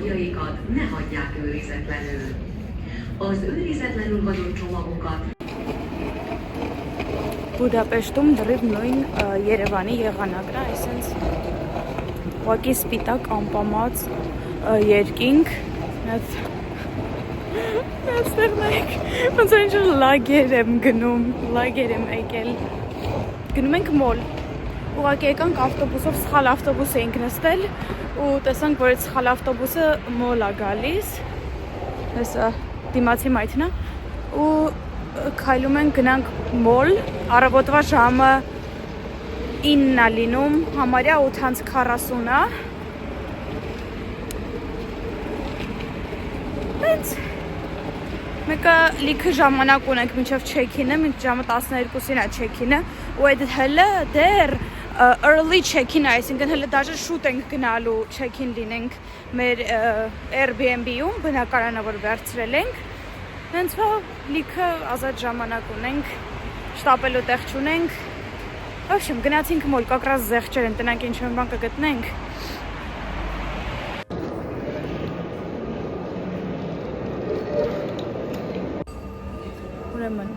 csomagjaikat ne hagyják őrizetlenül. Az őrizetlenül hagyott csomagokat Բուդապեշտում դրիվ նույն Երևանի եղանակն է, այսինքն ուղղակի սպիտակ ամպամած երկինք, այստեղ նայեք, ոնց որ ինչ-որ լագեր եմ գնում, լագեր եմ եկել, գնում ենք մոլ, ուղղակի եկանք ավտոբուսով, սխալ ավտոբուս էինք նստել ու տեսանք, որ այդ սխալ ավտոբուսը մոլ է գալիս, հեսա դիմացի մայթն է ու քայլում ենք գնանք մոլ, առավոտվա ժամը 9-ն է լինում, համարյա 8:40 է։ Հենց մեկը լիքը ժամանակ ունենք մինչև check-in-ը, մինչ ժամը 12-ին է check-in-ը, ու այդ հələ դեռ early check-in է, այսինքն հələ դաժե շուտ ենք գնալու check-in լինենք մեր Airbnb-ում, բնակարանը որ վերցրել ենք։ Հենց լիքը ազատ ժամանակ ունենք, շտապելու տեղ չունենք։ Ոբշեմ, գնացինք մոլ, կակրած զեղչեր են, տնանք ինչ-որ բան կգտնենք։ Ուրեմն,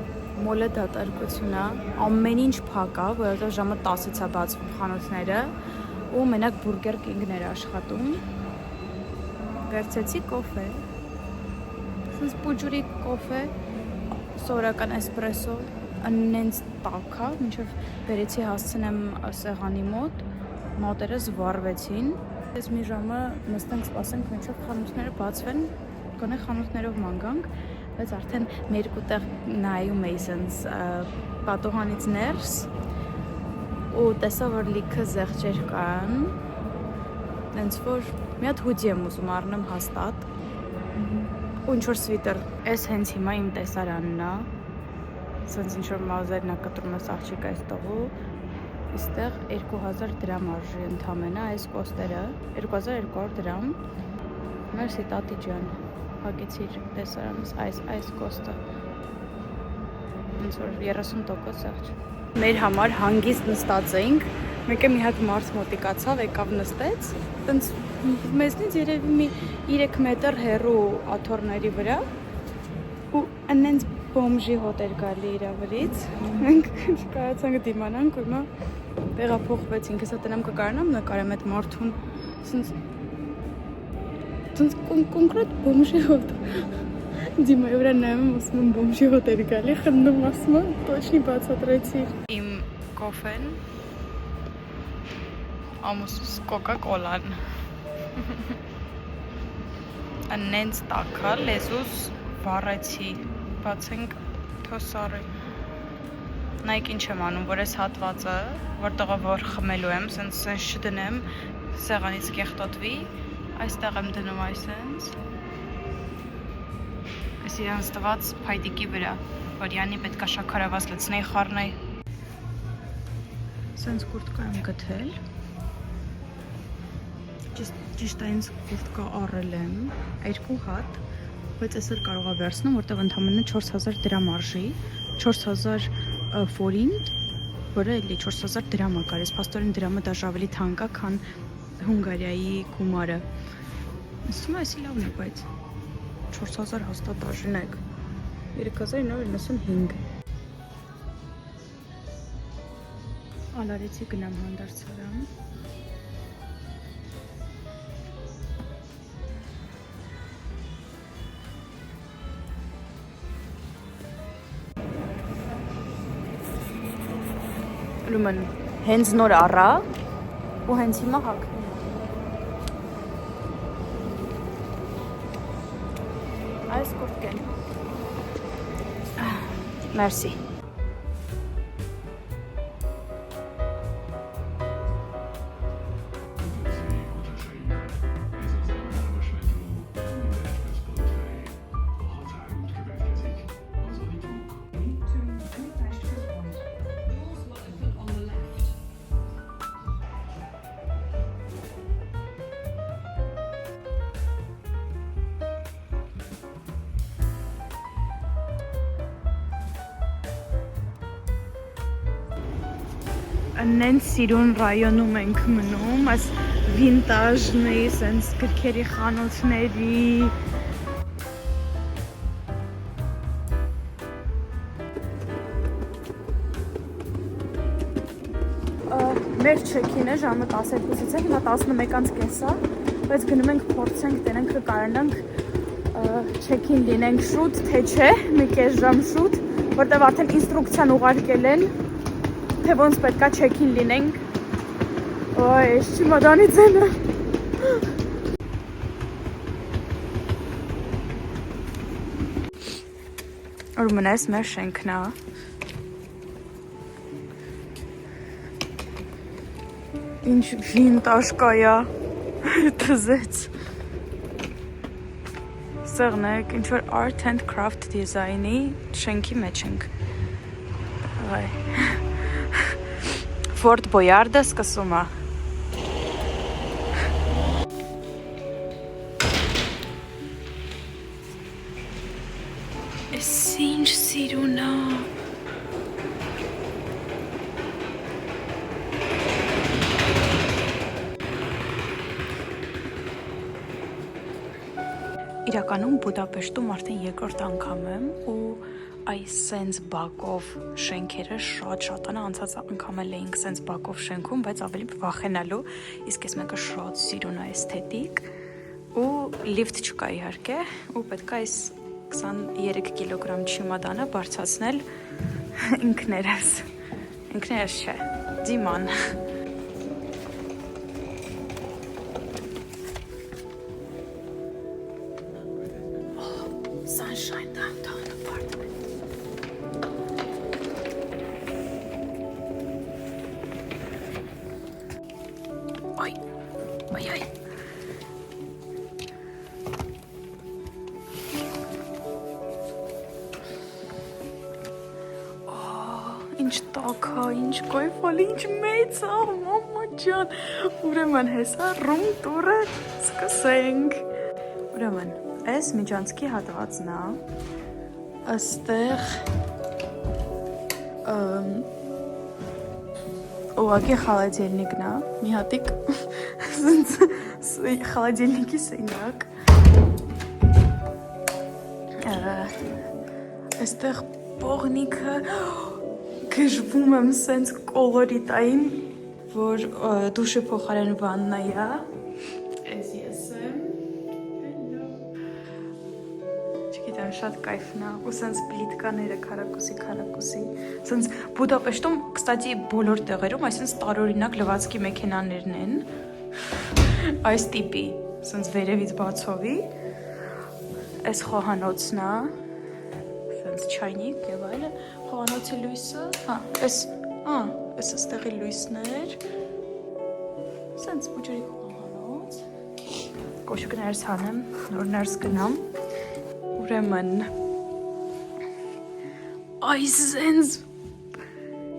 մոլը դատարկություն է, ամեն ինչ փակ է, որովհետև ժամը 10-ից է բացվում խանութները ու մենակ բուրգեր կինգներ աշխատում։ Վերցեցի կոֆե։ Սենց պուջուրի կոֆե, սովորական էսպրեսո, աննենց տաք է, մինչև բերեցի հասցնեմ սեղանի մոտ, մոտերս վառվեցին։ Ես մի ժամը նստենք սպասենք, մինչև խանութները բացվեն, գոնե խանութներով ման գանք, բայց արդեն մեր կուտեղ նայում էի սենց պատոհանից ներս ու տեսա, որ լիքը զեղչեր կան, հենց որ մի հատ հուդի եմ ուզում առնեմ հաստատ, ու ինչ-որ սվիտր, ես հենց հիմա իմ տեսարանն է, սենց ինչ-որ մազերն է կտրում ես աղջիկ այս տողու, իստեղ 2000 դրամ արժի ընդամենը այս կոստերը, 2200 դրամ, մերսի տատի ջան, հագեցիր տեսարանս այս կոստը, հենց որ 30% սեղջ։ Մեր համար հանգիստ նստած էինք, մեկը մի հատ մարդ մոտիկացավ, եկավ նստեց, տենց մեզնից երևի մի 3 մետր հեռու աթոռների վրա ու անենց բոմժի հոտ էր գալի իրա վրից, մենք կարացանք դիմանանք ու հիմա տեղափոխվեցինք, հեսա տնամ կկարանամ նկարեմ այդ մարդուն, սենց կոնկրետ բոմժի հոտ, դիմայի վրա նայում եմ ասում եմ բոմժի հոտ էր գալի, խնդում ասում եմ, տոչնի բացատրեցիր։ Իմ կոֆեն, ամուսուս կոկա-կոլան, անենց տակա, լեզուս վառեցի, բացենք թոսարի, նայք ինչ եմ անում, որ ես հատվածը, որտեղը որ խմելու եմ, սենց շդնեմ, սեղանից կեղտոտվի, այստեղ եմ դնում այսենց, այս իրանց տված փայտիկի վրա, որ յանի պետքա շաքարավազ լցնեի խառնեի, սենց կուրտկա եմ գտել, ճիշտ այնց կուրտկա առել եմ, 2 հատ, բայց այսօր կարող է վերցնում, որտեղ ընդամենը 4000 դրամ արժի, 4000 ֆորինտ, որը էլի 4000 դրամ է կարես, փաստորեն դրամը դաժ ավելի թանկ է, քան Հունգարիայի գումարը։ Ասում եմ, այսի լավն է, բայց 4000 հաստատ արժինակ, 3995։ Ալարեցի գնամ հանդարցարան։ Ուրեմն հենց նոր առա ու հենց հիմա հագնում։ Այս կուրտկեն։ Մերսի։ Նենց սիրուն ռայոնում ենք մնում, այս վինտաժնի, սենց գրքերի խանութների մեր չեքինը ժամը 12-ից է, հիմա 11:30 է, բայց գնում ենք փորձենք, տենենք կկարանանք չեքին լինենք շուտ, թե չէ, մի կես ժամ շուտ, որտեվ արդեն ինստրուկցիան ուղարկել են, թե ոնց պետքա չեքին լինենք։ Ոյ, ես չիմադանի ձենը։ Ուրմն ես մեր շենքն է։ Ինչ վինտաժ կայա, թզեց։ Սեղնեք, ինչ-որ art and craft design-ի շենքի մեջ ենք։ Fort Boyard-ը սկսում է։ Էս ինչ սիրուն է։ Իրականում Բուդապեշտում արդեն երկրորդ անգամ եմ ու այս սենց բակով շենքերը շատ անցած անգամ էինք սենց բակով շենքում, բայց ավելի վախենալու, իսկ ես մեկը շատ սիրուն է էսթետիկ ու լիֆտ չկա իհարկե ու պետք է այս 23 կիլոգրամ չիմադանը բարձրացնել ինքներս չէ, Դիման։ Sunshine downtown apartment. Ay. Ինչ տաք է, ինչ կայֆալ, ինչ մեծ է, մամա ջան։ Ուրեմն հեսա ռում տուրը սկսենք։ Ուրեմն Այս միջանցքի հատվածն է, այստեղ ուղղակի խալադելնիկն է, մի հատիկ խալադելնիկի սենյակ, այստեղ պողնիկը գժվում եմ սենց կոլորիտային, որ դուշի փոխարեն վաննա է, այս ես եմ, շատ կայֆն է, ու սենց պլիտկաները քարակուսի, սենց Բուդապեշտում, կստատի բոլոր տեղերում, այսինց տարօրինակ լվացքի մեքենաներն են, այս տիպի, սենց վերևից բացովի, այս խոհանոցն է, սենց չայնիկ և այլը, խոհանոցի լույսը, այս ստեղի լույսներ, սենց բուջերի խոհանոց, կոշուկներս հանեմ, նոր ներս գնամ, Ուրեմն, այս զենզ,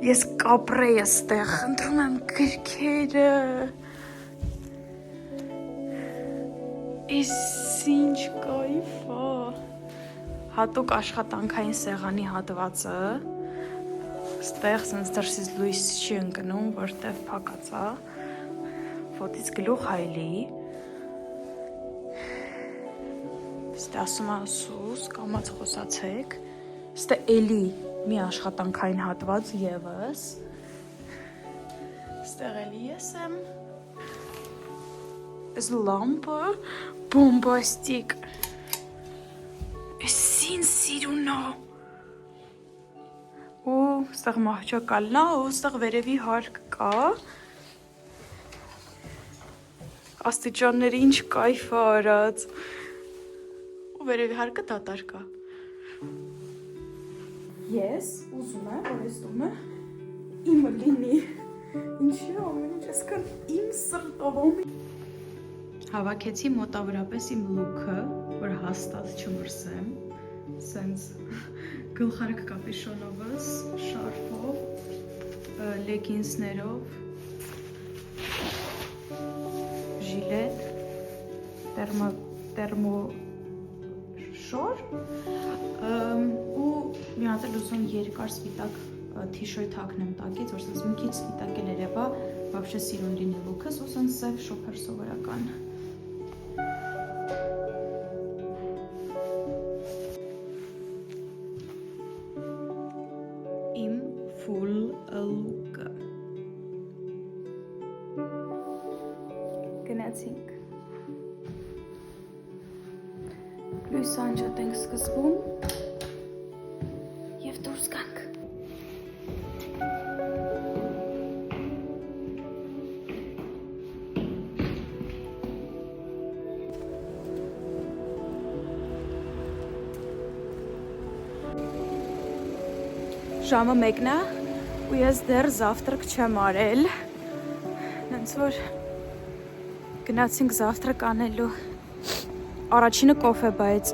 ես կապրեի աստեղ, ընտրում եմ գրքերը, ես ինչ կայֆ է, հատուկ աշխատանքային սեղանի հատվածը, ստեղ սենց դրսից լույս չի ընկնում, որտև փակած է, ոտից գլուխ հայլի, Ստե ասում է սուս, կամաց խոսացեք, ստե էլի մի աշխատանքային հատված եվս, ստեղ էլի ես եմ, այս լամպը բոմբաստիկ, այս սին սիրուն է, ու ստեղ մահճակալն է, ու ստեղ վերևի հարկ կա, աստիճանները ինչ կայֆ է արած, ու վերևի հարկը դատար կա։ Ես ուզում եմ, որ այս տունը իմը լինի։ Ինչի ամեն ինչ այսքան իմ սրտով։ Հավաքեցի մոտավորապես իմ լուքը, որ հաստատ չմրսեմ, սենց գլխարկ կապիշոնովս, շարֆով, լեգինսներով, ժիլետ, տերմո շոր ու մի հատ էլ ուզում երկար սպիտակ թիշերթ հագնեմ տակից, որ սենց մի քիչ սպիտակ էլ երևա Вообще սիրուն լինելու քս ու սենց սև շոփեր սովորական։ Իմ full look-ը։ Գնացինք։ Լույսը անջատ ենք սկզբում և դուրս գանք։ Ժամը մեկն է ու ես դեռ զավտրկ չեմ արել, նենց որ գնացինք զավտրկ անելու, առաջինը կոֆե բայց։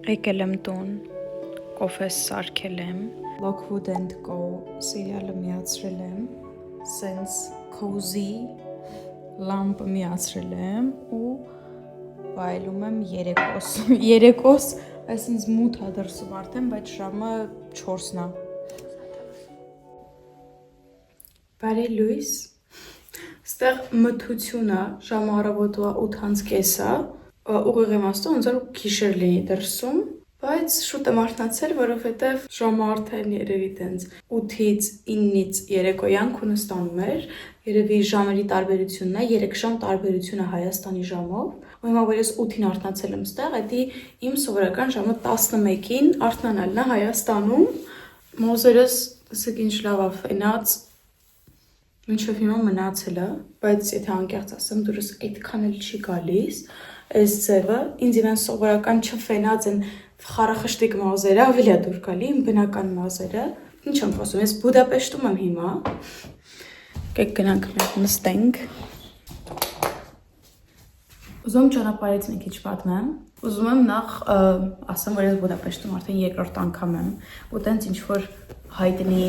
Եկել եմ տուն, կոֆես սարքել եմ, Lockwood & Co սիրիալը միացրել եմ, սենց cozy լամպը միացրել եմ ու վայելում եմ երեկոս, երեկոս այսինց մութ է դրսում արդեն, բայց ժամը 4-ն է։ Բարի լույս, ստեղ մթություն է, ժամը առավոտվա 8:30 է, ուղիղ իմաստով ոնց որ գիշեր լինի դրսում, բայց շուտ եմ արթնացել, որովհետև ժամը արդեն երևի տենց 8-ից 9-ից երեկոյան քունը ստանում էր, երևի ժամերի տարբերությունն է, 3 ժամ տարբերություն է Հայաստանի ժամով, ու հիմա որ ես 8-ին արթնացել եմ ստեղ, դա իմ սովորական ժամը 11-ին արթնանալն է Հայաստանում, մոզերս ասեք ինչ լավ է ֆենած, մինչև հիմա մնացել է, բայց եթե անկեղծ ասեմ, դուրս այդքան էլ չի գալիս, այս ձևը, ինձ իրան սովորական չֆենած են խարախշտիկ մազերը, ավելի է դուր գալի, իմ բնական մազերը, ինչ եմ խոսում, ես Բուդապեշտում եմ հիմա, կեք գնանք նստենք, ուզում ճանապարհից մի քիչ պատմեմ, ուզում եմ նախ ասեմ, որ ես Բուդապեշտում արդեն երկրորդ անգամ եմ, ու տենց ինչ-որ հայտնի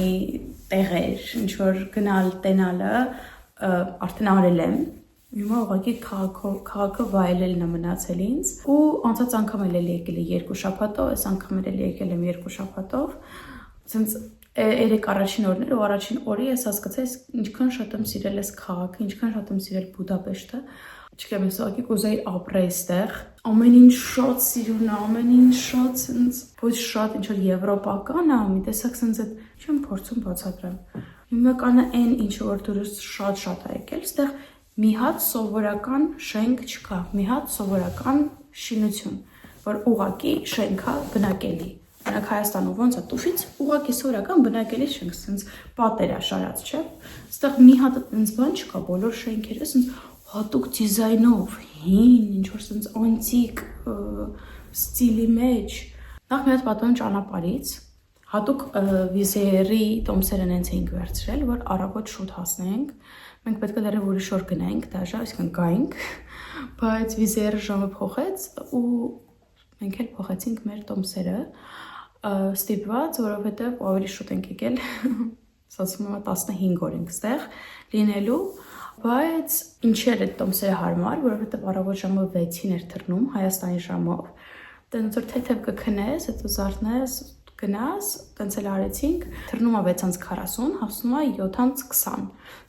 տեղեր, ինչ-որ գնալ տենալը արդեն արել եմ, Հիմա ուղղակի քաղաքը վայելելն է մնացել ինձ ու անցած անգամ էլ եկել է 2 շաբաթով, այս անգամ էլ եկել եմ 2 շաբաթով, ասենց 3 առաջին օրներ ու առաջին օրը ես հասկացա ինչքան շատ եմ սիրել այս քաղաքը, ինչքան շատ եմ սիրել Բուդապեշտը, չգիտեմ, ես ուղղակի կուզեի ապրել այստեղ, ամեն ինչ շատ սիրուն է, ամեն ինչ շատ ասենց ոչ շատ ինչ որ եվրոպական է, մի տեսակ ասենց այդ չեմ փորձում բացատրեմ։ Հիմնականը այն ինչ որ դուրս շատ է եկել, այստեղ մի հատ սովորական շենք չկա, մի հատ սովորական շինություն, որ ուղղակի շենքա բնակելի։ Նրանք Հայաստանում ոնց է տուֆից, ուղղակի սովորական բնակելի շենք, ասենց պատեր է շարած, չէ։ Այստեղ մի հատ այնպես բան չկա, բոլոր շենքերը ասենց հատուկ դիզայնով, հին, ինչ որ ասենց անտիկ ստիլի մեջ։ Նախ մի հատ պատմեմ ճանապարհից, հատուկ վիզերի տոմսերն հենց էինք վերցրել, որ առավոտ շուտ հասնենք։ Մենք պետք է դեռ ուրիշ օր գնայինք, դաժա, այսինքն գայինք, բայց վիզերը ժամը փոխեց ու մենք էլ փոխեցինք մեր տոմսերը, ստիպված, որովհետև ավելի շուտ ենք եկել, ասում եմ 15 օր ենք ստեղ լինելու, բայց ինչեր այդ տոմսերը հարմար, որովհետև առավոտ ժամը 6-ին էր թռնում Հայաստանի ժամով, տենց որ թեթև կքնես, հետո զարթնես, գնաս, տենց էլ արեցինք, թռնում է 6:40, հասնում է 7:20,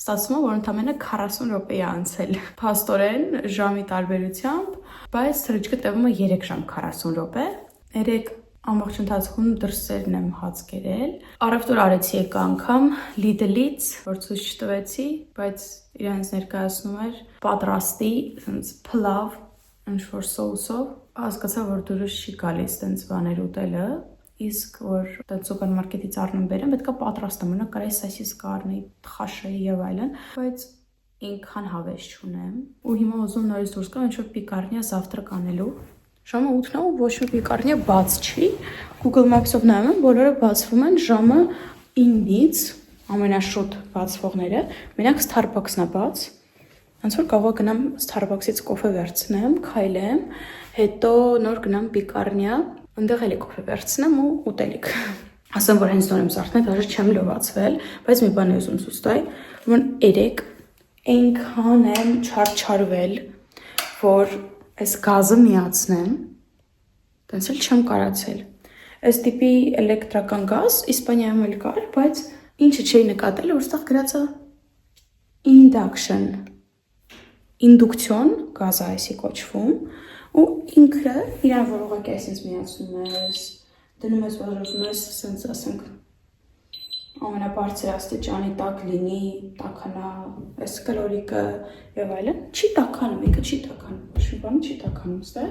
ստացվում է, որ ընդամենը 40 րոպե է անցել, փաստորեն ժամի տարբերությամբ, բայց թռիչքը տևում է 3 ժամ 40 րոպե, 3 ամբողջ ընթացքում դրսերն եմ հաց կերել, առավոտը արեցի եկա անգամ Lidl-ից, որ ցույց չտվեցի, բայց իրենց ներկայացնում էր պատրաստի, ասենց փլավ, ինչ-որ սոուսով, հասկացա, որ դուրս չի գալիս տենց բաներ ուտելը, իսկ որ սուպերմարկետից առնում բերեմ, պետք է պատրաստը մնա, կարելի սոսիս կառնի, խաշեի եւ այլն, բայց ինքան հավես չունեմ ու հիմա ուզում նորից դուրս գամ ինչ-որ պիկարնիա завтрак անելու։ Ժամը 8-ն է ու ոչ մի պիկարնիա բաց չի։ Google Maps-ով նայում եմ, բոլորը բացվում են ժամը 9-ից, ամենաշուտ բացվողները, մենակ Starbucks-ն է բաց։ Ոնց որ կարող գնամ Starbucks-ից կոֆե վերցնեմ, քայլեմ, հետո նոր գնամ պիկարնիա, այնտեղ էլի կոֆե վերցնեմ ու ուտելիք։ Ասեմ, որ հենց նոր եմ զարթնել, դաժե չեմ լվացվել, բայց մի բան եմ ուզում ցույց տալ, որ երեք այնքան եմ չարչարվել, որ այս գազը միացնեմ, տենց էլ չեմ կարացել։ Այս տիպի էլեկտրական գազ Իսպանիայում էլ կար, բայց ինչը չէի նկատել, որ ստեղ գրած է ինդուկցիոն գազը այսի կոչվում, ու ինքը իրան որ ուղղակի այսպես միացնում ես, դնում ես որոշում ես, ասենց ասենք ամենաբարձր աստիճանի տակ լինի, տաքանա, այս կլորիկը եւ այլն, չի տաքանում, ինքը չի տաքանում, ոչ մի բան չի տաքանում ստեղ։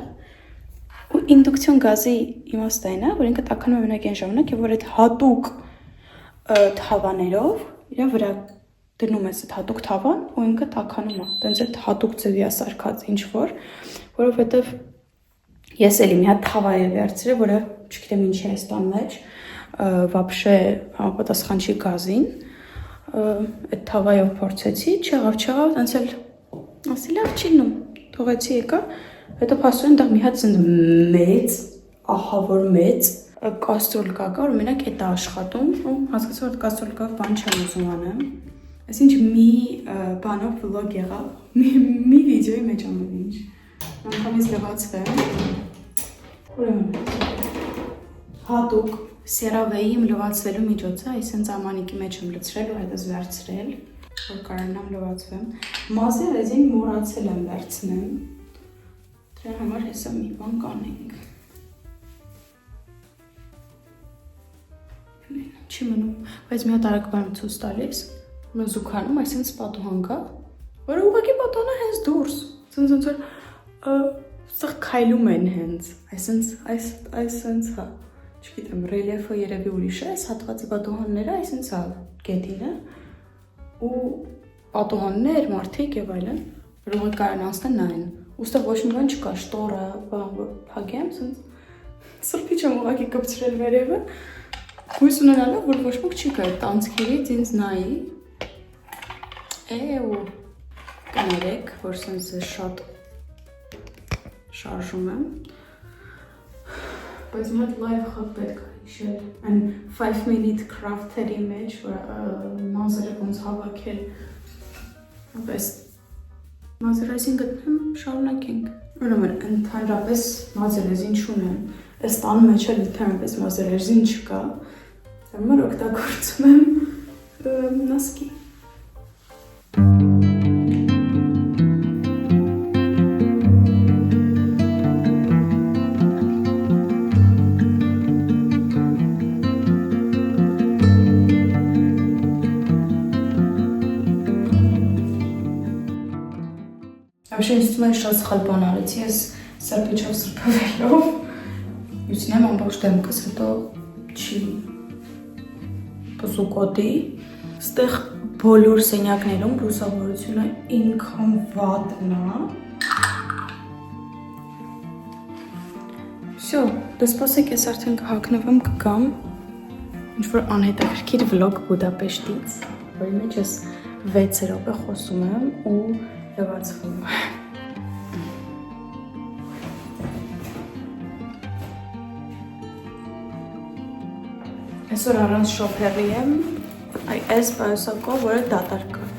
Ու ինդուկցիոն գազի իմաստը այն է, որ ինքը տաքանում է մենակ այն ժամանակ, որ այդ հատուկ թավաներով իր վրա դնում ես այդ հատուկ թավան ու ինքը տաքանում է։ Տենց այդ հատուկ ձևի է սարքած ինչ որ, որովհետեւ ես էլի մի հատ թավա եմ վերցրել, որը չգիտեմ ինչի է ստան մեջ, вообще համապատասխան չի գազին, այդ թավայով փորձեցի, չեղավ, տենց էլ ասի լավ չի լինում, թողեցի եկա, հետո փաստորեն դա մի հատ մեծ, ահա որ մեծ կաստրոլ կա, որ մենակ այդ է աշխատում, ու հասկացա որ կաստրոլ կա, բան չեմ ուզում անեմ, այսինչ մի բանով վլոգ եղավ, մի վիդեոյի մեջ ամեն ինչ, անգամից լվացվեմ, ուրեմն հատուկ սերավեի իմ լվացվելու միջոցը, այսենց ամանիկի մեջ եմ լցրել ու հետս վերցրել, որ կարողանամ լվացվեմ, մազի ռեզին մոռացել եմ վերցնեմ, դրա համար հեսա մի բան կանենք, չի մնում, բայց մի հատ արագ բան ցույց տալիս, զուգանում, այսինքն պատուհան կա, որը ուղղակի պատուհանը հենց դուրս, ցենց որ սա քայլում են հենց, այսինքն հա, չգիտեմ, ռելիեֆը երևի ուրիշ է, այս հատվածի պատուհանները, այսինքն հա, գետինը ու պատուհաններ, մարդիկ եւ այլն, որ ուղղակի կարան անցնել նայեն, ուստեղ ոչ մի բան չկա, շտորը, բան որ փակեմ, ցենց սրբի չեմ ուղղակի կպցրել վերևը, հույս ունենալով, որ ոչ ոք չի գա այդ տանցքերից ինձ նայի, ու կներեք, որ սենց շատ շարժում եմ, բայց մի հատ լայվ խաղ պետք է հիշել, այն 5-minute craft-երի մեջ, որ մազերը ոնց հավաքել, ապես մազերազին գտնեմ, շարունակենք, ուրեմն ընդհանրապես մազերազին չունեմ, այս տան մեջ էլ ընդհանրապես մազերազին չկա, Համար օգտագործում եմ նասկի։ Вообще ինձ թվում է շատ սխալ բան արեցի, ես սրբիչով սրբավելով, ուսնեմ ամբողջ դեմքս, հետո չի պզուկոտի, ստեղ բոլոր սենյակներում լուսավորությունը ինքան վատն է։ Всё, դե սպասեք, ես արդեն կհագնվեմ կգամ, ինչ-որ անհետաքրքիր վլոգ Բուդապեշտից, որի մեջ ես 6 րոպե խոսում եմ ու լվացվում։ Այսօր առանց շոփերի եմ, այս պայուսակով, որը դատարկ է,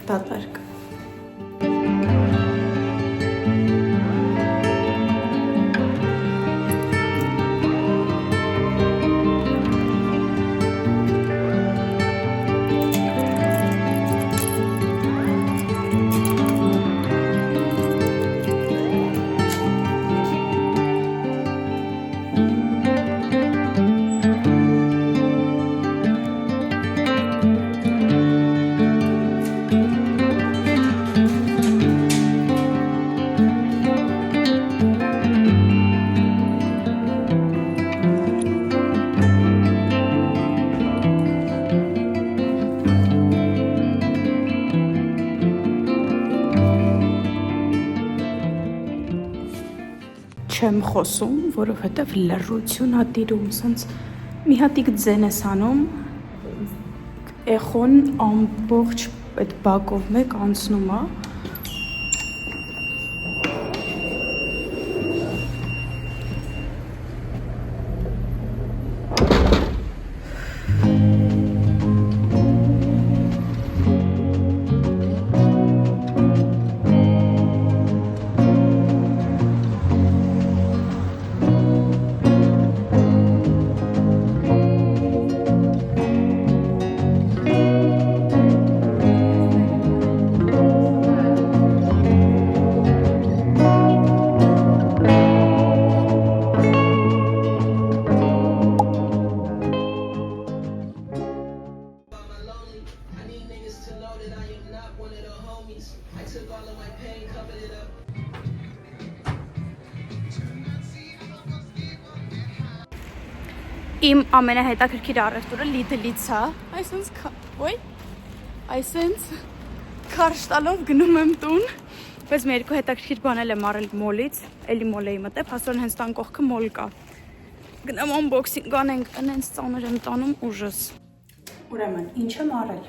դատարկ։ խոսում, որովհետև լռություն ա տիրում, սենց մի հատիկ ձեն ես անում, էխոն ամբողջ այդ բակով մեկ անցնում ա։ Իմ ամենահետաքրքիր առևտուրը Lidl-ից է, այսինքն քարշ տալով գնում եմ տուն, բայց մի երկու հետաքրքիր բանել եմ առել մոլից, էլի մոլ էի մտել, փաստորեն հենց տան կողքը մոլ կա։ Գնամ unboxing անենք, այնց ծանր եմ տանում ուժս։ Ուրեմն, ինչ եմ առել։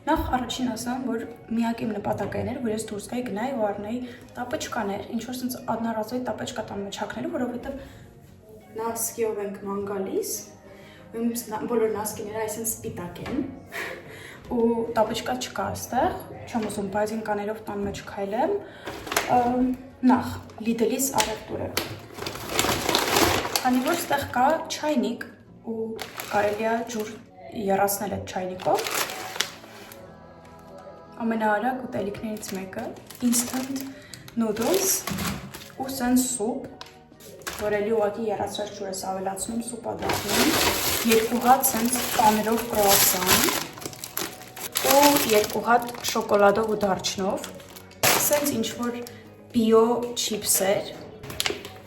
Նախ առաջին ասեմ, որ միակ իմ նպատակն էր, որ ես դուրս գայի գնայի ու առնեի տապեչկաներ, ինչ որ սենց одноразовый տապեչկա տան մեջ հագնելու, որովհետև նասկիով ենք ման գալիս, բոլոր նասկիները այսինքն սպիտակ են ու տապեչկա չկա այստեղ, չեմ ուզում բազինկաներով տան մեջ քայլեմ, նախ Lidl-ից առևտուրը։ Քանի որ այստեղ կա չայնիկ ու կարելի է ջուր եռացնել այդ չայնիկով, ամենաարագ ուտելիքներից մեկը instant noodles ու սենց սուպ, որ էլի ուղղակի եռացրած ջուր ես ավելացնում, սուպա դառնում, երկու հատ սենց պաներով կրուասան ու երկու հատ շոկոլադով ու դարչնով, սենց ինչ-որ բիո չիպսեր,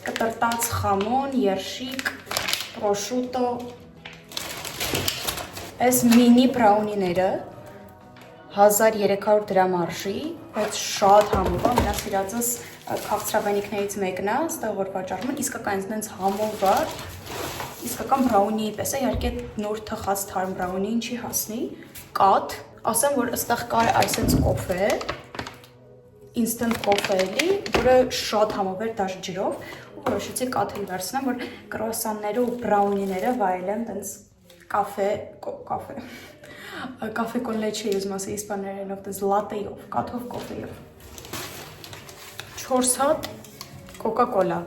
կտրտած խամոն, երշիկ, պրոշուտո, այս մինի բրաունիները 1300 դրամ արժի, բայց շատ համով է, մենակ սիրածս քաղցրավենիքներից մեկն է, ստեղ որ վաճառում են, իսկական ինձ համով է, իսկական բրաունիի պես է, իհարկե նոր թխած թարմ բրաունիին չի հասնի, կաթ, ասեմ, որ այստեղ կա այսենց կոֆե, instant կոֆե էլի, որը շատ համով էր դաշ ջրով, ու որոշեցի կաթել վերցնեմ, որ կրուասանները ու բրաունիները վայելեմ տենց կաֆե կոն լեչե ուզում ասի իսպաներենով, տենց լատեյով, կաթով կոֆեյով։ 4 հատ կոկա-կոլա։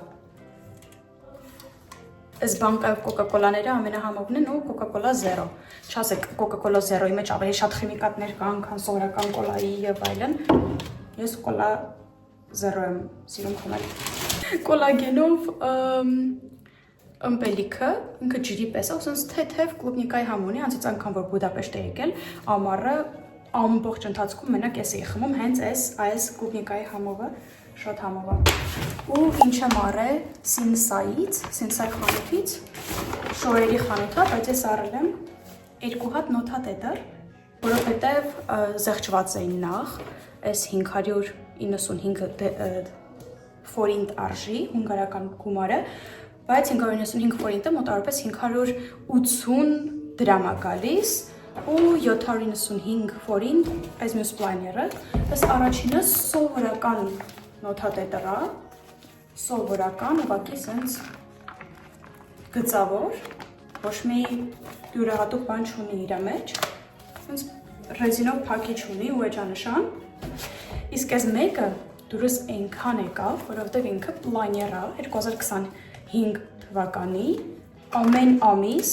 Այս բանկայով կոկա-կոլաները ամենահամովն են ու կոկա-կոլա զերո։ Չասեք կոկա-կոլա զերոյի մեջ ավելի շատ խիմիկատներ կան, քան սովորական կոլայի եւ այլն։ Ես կոլա զերո եմ սիրում խմել։ Կոլագենով ըմպելիքը, ինքը ջրի պես է, ուսենց թեթև կլուբնիկայի համ ունի, անցից անգամ որ Բուդապեշտ է եկել, ամառը ամբողջ ընթացքում մենակ ես էի խմում, հենց այս կլուբնիկայի համովը շատ համով է։ Ու ինչ եմ առել Սինսայից, Սինսայ խանութից, շորերի խանութ է, բայց ես առել եմ 2 հատ նոթա տետր, որովհետև զեղչված էին նախ, այս 595 ֆորինտ արժի, հունգարական գումարը, բայց 595 ֆորինտը մոտավորապես 580 դրամ է գալիս ու 795 ֆորինտ այս մյուս պլաները, այս առաջինը սովորական նոթատետր է, սովորական, ուղղակի սենց գծավոր, ոչ մի յուրահատուկ բան չունի իր մեջ, սենց ռեզինով փակիչ ունի ու էջանշան, իսկ այս մեկը դուրս այնքան եկավ, որովհետև ինքը պլաներ է 2025 թվականի, ամեն ամիս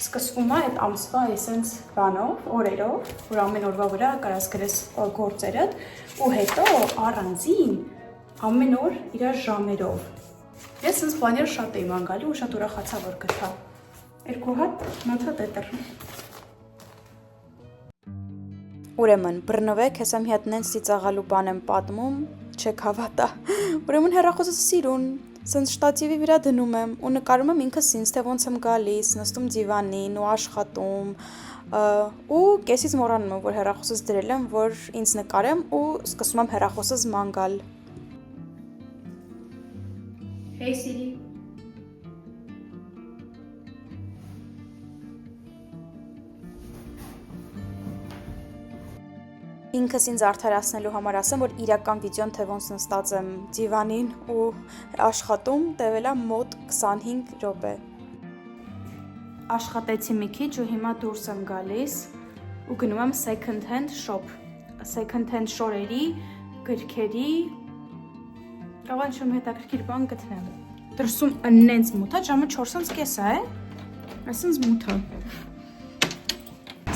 սկսվում է այդ ամսվա այսենց բանով, օրերով, որ ամեն օրվա վրա կարաս գրես գործերդ ու հետո առանձին ամեն օր իր ժամերով։ Ես սենց պլաներ շատ էի մանգալի ու շատ ուրախացա, որ գտա 2 հատ նոթատետր։ Ուրեմն, բռնվեք, հեսա մի հատ նենց ծիծաղալու բան եմ պատմում, չեք հավատա։ Ուրեմն հեռախոսս սիրուն, սենց շտատիվի վրա դնում եմ ու նկարում եմ ինքս ինձ, թե ոնց եմ գալիս, նստում դիվանին ու աշխատում ու կեսից մոռանում եմ, որ հեռախոսս դրել եմ, որ ինձ նկարեմ ու սկսում եմ հեռախոսս ման գալ։ Hey Siri. Ինքս ինձ արդարացնելու համար ասեմ, որ իրական վիդեոն թե ոնց նստած եմ դիվանին ու աշխատում, տևել է մոտ 25 րոպե։ Աշխատեցի մի քիչ ու հիմա դուրս եմ գալիս ու գնում եմ second hand shop։ Second hand շորերի, գրքերի, կարող եմ շում հետաքրքիր բան գտնեմ։ Դրսում ընենց մութ է, ժամը 4:30 է, այսինքն մութ է։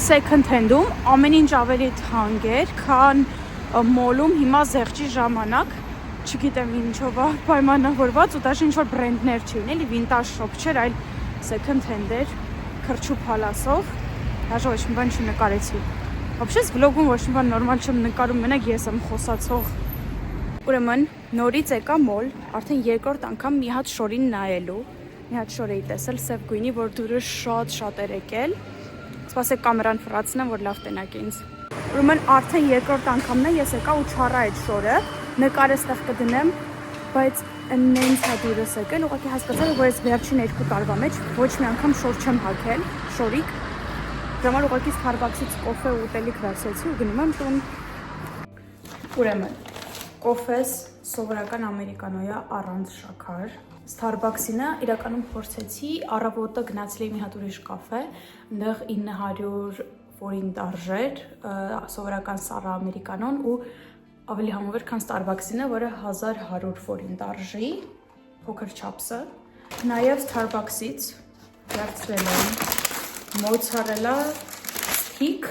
Second hand-ում ամեն ինչ ավելի թանկ էր, քան մոլում հիմա զեղչի ժամանակ, չգիտեմ ինչով է պայմանավորված ու դաժե ինչ-որ բրենդներ չի ունի, էլի vintage shop չէր, այլ second hand էր, քրչու փալասով, դաժե ոչ մի բան չնկարեցի։ Вообще վլոգում ոչ մի բան նորմալ չեմ նկարում, մենակ ես եմ խոսացող։ Ուրեմն նորից եկա մոլ, արդեն երկրորդ անգամ մի հատ շորին նայելու, մի հատ շոր էի տեսել սև գույնի, որ դուրը շատ էր եկել։ Սպասեք կամերան ֆրացնեմ, որ լավ տենակ ինձ։ Ուրեմն արդեն երկրորդ անգամն է ես եկա ու չառա այդ շորը, նկարը ստեղ կդնեմ, բայց նենց է դուրս եկել, ուղղակի հասկացա, որ ես վերջին 2 տարվա մեջ ոչ մի անգամ շոր չեմ հագել, շորիկ։ Ժամանակ ուղղակի Starbucks-ից կոֆե ու ուտելիք վերցրեցի ու գնում եմ տուն։ Ուրեմն կոֆես սովորական ամերիկանոյա առանց շաքար։ Starbucks-ինը իրականում փորձեցի, առավոտը գնացել էի մի հատ ուրիշ կաֆե, այնտեղ 900 ֆորինտ արժեր, սովորական սառը ամերիկանոն ու ավելի համով էր, քան Starbucks-ինը, որը 1100 ֆորինտ արժի, փոքր չափսը։ Նաև Starbucks-ից վերցրել եմ մոցարելա սթիկ,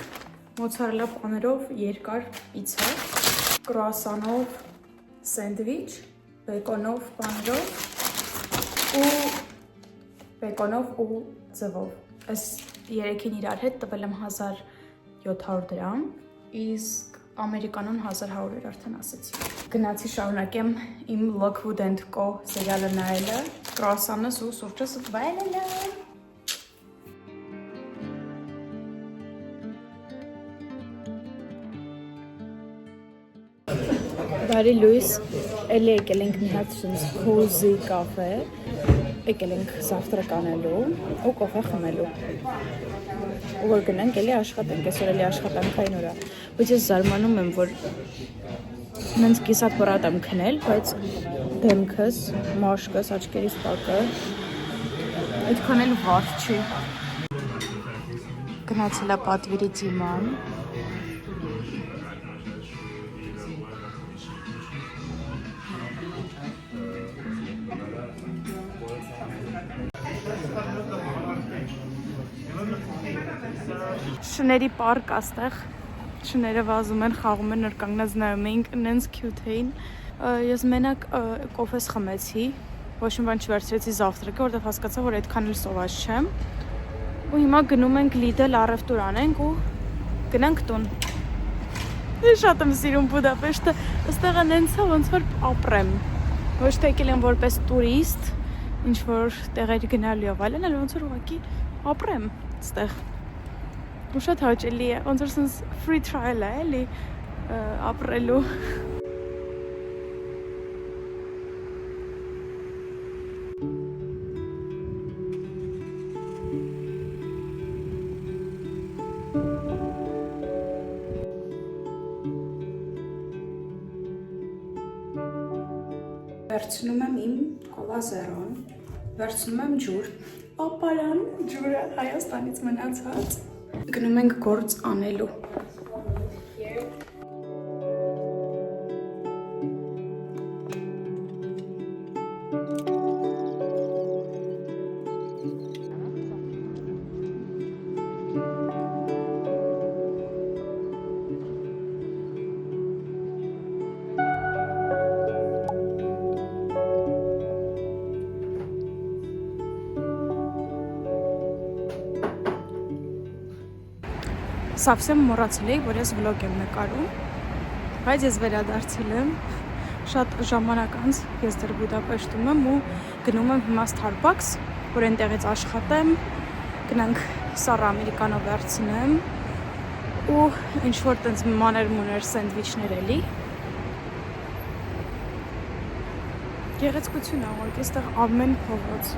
մոցարելա պաներով երկար պիցա, կրուասանով սենդվիչ, բեկոնով պաներով ու ձվով։ Այս երեքին իրար հետ տվել եմ 1700 դրամ, իսկ ամերիկանոն 1100 էր արդեն ասեցի։ Գնացի շարունակեմ իմ Lockwood & Co սերիալը նայելը, կրուասանս ու սուրճս վայելելը։ Բարի լույս, էլի եկել ենք մի հատ cozy կաֆե, եկել ենք զավտրակ անելու ու կոֆե խմելու։ Ու որ գնանք էլի աշխատենք, այսօր էլի աշխատանքային օր է։ Բայց ես զարմանում եմ, որ նենց կիսատ բռատ եմ քնել, բայց դեմքս, մաշկս, աչքերիս պակը այդքան էլ վառ չի։ Գնացել է պատվիրի դիման։ Շների պարկ աստեղ, շները վազում են, խաղում են, նոր կանգնած նայում էինք, նենց cute էին։ Ես մենակ կոֆես խմեցի, ոչ մի բան չվերցրեցի զավտրակը, որտեղ հասկացա, որ այդքան էլ սոված չեմ։ Ու հիմա գնում ենք Lidl առևտուր անենք ու գնանք տուն։ Ես շատ եմ սիրում Բուդապեշտը, այստեղը նենց է, ոնց որ ապրեմ։ Ոչ թե եկել եմ որպես տուրիստ, ինչ որ տեղեր գնալու եւ այլն, այլ ոնց որ ուղղակի ապրեմ այստեղ։ Ու շատ հաճելի է, ոնց որ sense free trial է, էլի ապրելու։ Վերցնում եմ իմ կոլա զերոն, վերցնում եմ ջուր, պապարան, ջուրը Հայաստանից մնացած, գնում ենք գործ անելու։ Սավսեմ մոռացել էի, որ ես վլոգ եմ նկարում, բայց ես վերադարձել եմ շատ ժամանակ անց, ես դեռ Բուդապեշտում եմ ու գնում եմ հիմա Starbucks, որ այնտեղից աշխատեմ, գնանք սառը ամերիկանո վերցնեմ ու ինչ-որ տենց մանր-մուներ սենդվիչներ էլի։ Գեղեցկություն է, ուղղակի այստեղ ամեն փողոց։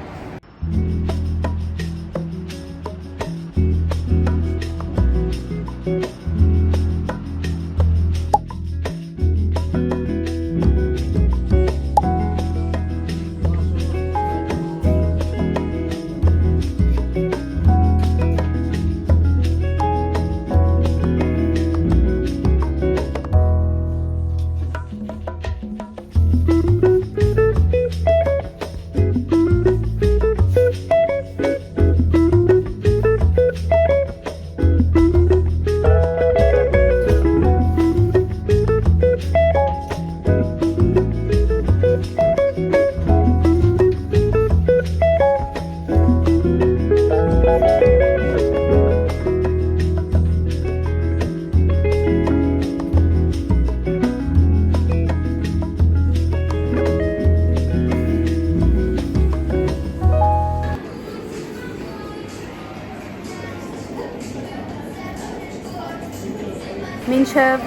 Մինչև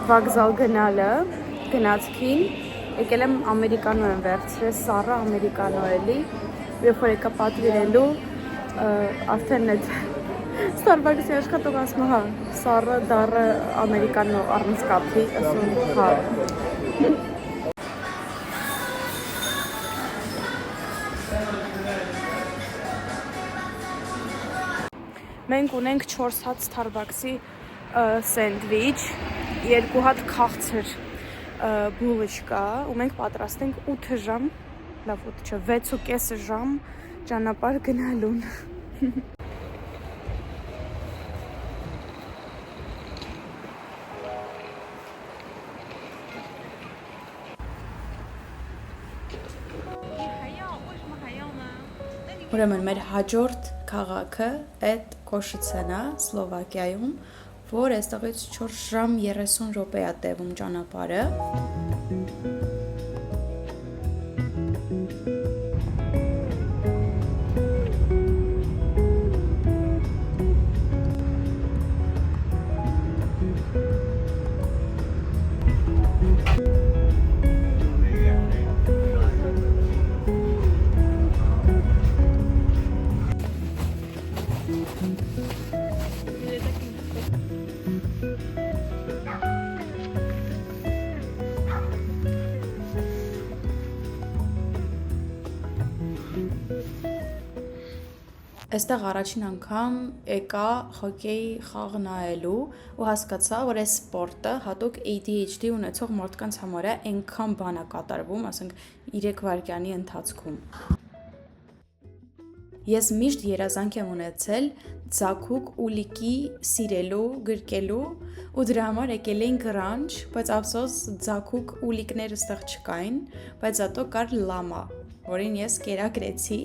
վокзալ գնալը, գնացքին, եկել եմ ամերիկանո եմ վերցրել, սառը ամերիկանո էլի, երբ որ եկա պատվիրելու, արդեն այդ Starbucks-ի աշխատող ասում հա, սառը դառը ամերիկանո առանց կափի, ասում հա։ Մենք ունենք 4 հատ Starbucks-ի սենդվիչ, 2 հատ քաղցր բուլочка, ու մենք պատրաստենք 8 ժամ, լավ 8 չէ, 6.5 ժամ ճանապարհ գնալուն։ Ուրեմն մեր հաջորդ քաղաքը այդ Կոշիցենն է, Սլովակիայում, որ այստեղից 4 ժամ 30 րոպե է տևում ճանապարհը։ Այստեղ առաջին անգամ եկա հոկեյ խաղ նայելու ու հասկացա, որ այս սպորտը հատուկ ADHD ունեցող մարդկանց համար է այնքան բան է կատարվում, ասենք 3 վայրկյանի ընթացքում։ Ես միշտ երազանք եմ ունեցել ձագուկ ուլիկի սիրելու, գրկելու ու դրա համար եկել էինք ռանչ, բայց ափսոս ձագուկ ուլիկներ այստեղ չկային, բայց հետո կար լամա, որին ես կերակրեցի։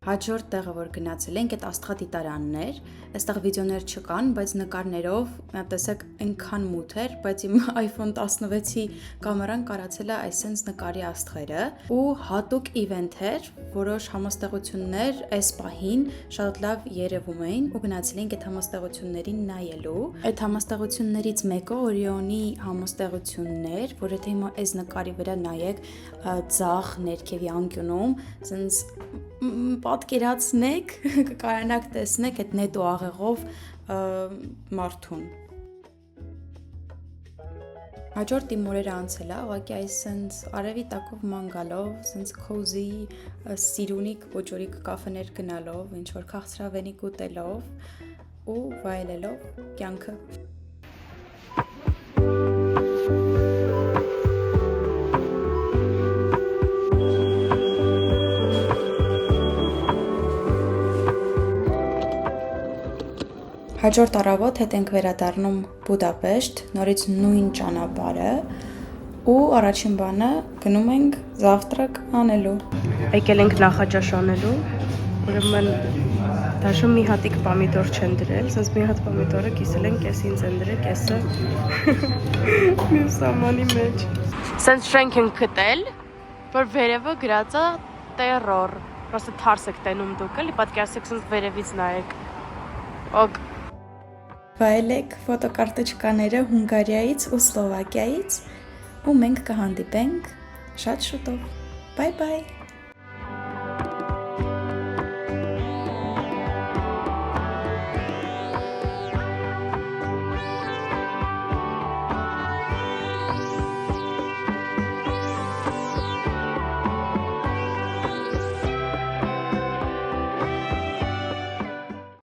Հաջորդ տեղը, որ գնացել ենք, այդ աստղադիտարանն էր, այստեղ վիդեոներ չկան, բայց նկարներով, տեսեք, այնքան մութ էր, բայց իմ iPhone 16-ի կամերան կարացել է այսենց նկարի աստղերը, ու հատուկ իվենթ էր, որոշ համաստեղություններ այս պահին շատ լավ երևում էին, ու գնացել ենք այդ համաստեղություններին նայելու։ Այդ համաստեղություններից մեկը Օրիոնի համաստեղությունն էր, որ եթե հիմա այս նկարի վրա նայեք, ձախ ներքևի անկյունում, ասենց պատկերացնեք, կկայանաք տեսնեք այդ նետո աղեղով մարդուն։ Հաջորդ իմ օրերը անցել է, ուղղակի այսենց արևի տակով ման գալով, այսենց քոզի սիրունիկ ոճորիկ կաֆեներ գնալով, ինչ որ քաղցրավենիք ուտելով ու վայելելով կյանքը։ Հաջորդ առավոտ հետ ենք վերադառնում Բուդապեշտ, նորից նույն ճանապարհը ու առաջին բանը գնում ենք զավտրակ անելու։ Եկել ենք նախաճաշ անելու, ուրեմն դաշը մի հատիկ պամիդոր չեն դրել, ասես մի հատ պամիդորը կիսել են, կեսին են դրել, կեսը մյուս սամանի մեջ։ Սենց շենք ենք գտել, որ վերևը գրած է տերոր։ Պրոստը թարս եք տենում դուք, էլի պատկերացրեք սենց վերևից նայեք։ Օգ։ Վայելեք ֆոտոկարտոչկաները Հունգարիայից ու Սլովակիայից ու մենք կհանդիպենք շատ շուտով։ Բայ բայ։